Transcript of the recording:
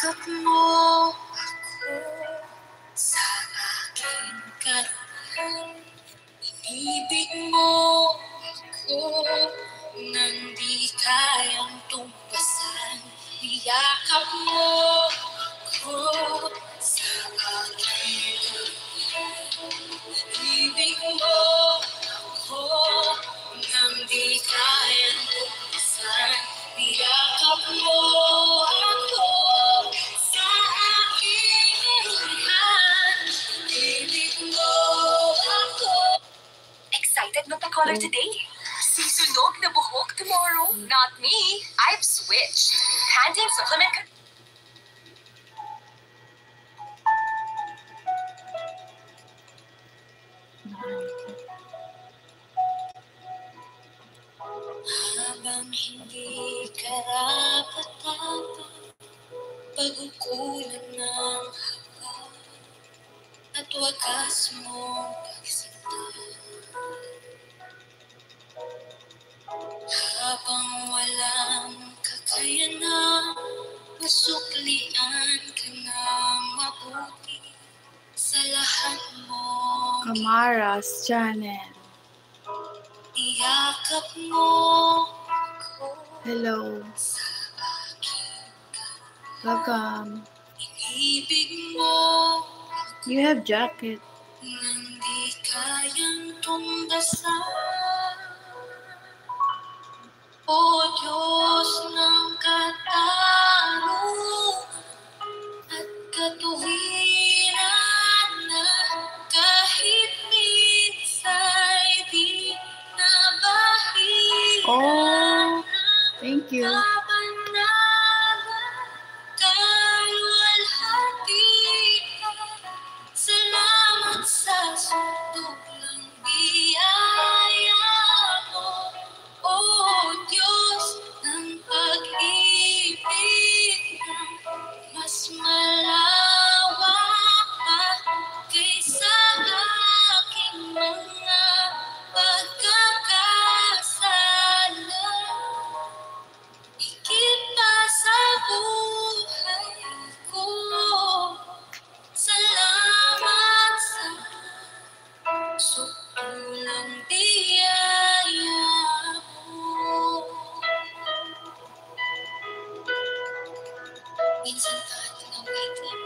Niyakap mo ako sa aking karuhan. Inibig mo ako nang di kayang tumpasan. Niyakap mo ako sa aking karuhan. Inibig mo ako nang di kayang tumpasan. Niyakap mo ako sa aking karuhan. Inibig mo ako. Excited magpa-color today? Susunog na buhok tomorrow? Not me. I've switched. Pantene supplement. Habang hindi karapat-dapat, pag-ukulan ng haba at wagas mong pagsinta. Habang walang kakayanan, masuklian ka ng mabuti sa lahat mo. Amara's channel. Iyakap mo ako. Hello. Sa aking Welcome. inibig mo You have jacket. nang di kayang tumbasan. O Diyos ng katarungan at katuwiran na kahit minsa'y di nabahid. Oh, thank you. Kapanagan, kaluwalhatian. Salamat sa sutublang biyaya mo, O Diyos ng pag-ibig na mas malawak pa kaysa aking mga pagkakasala. Higit pa sa buhay ko, salamat sa sutulang biyaya mo. Minsan kahit nawitin,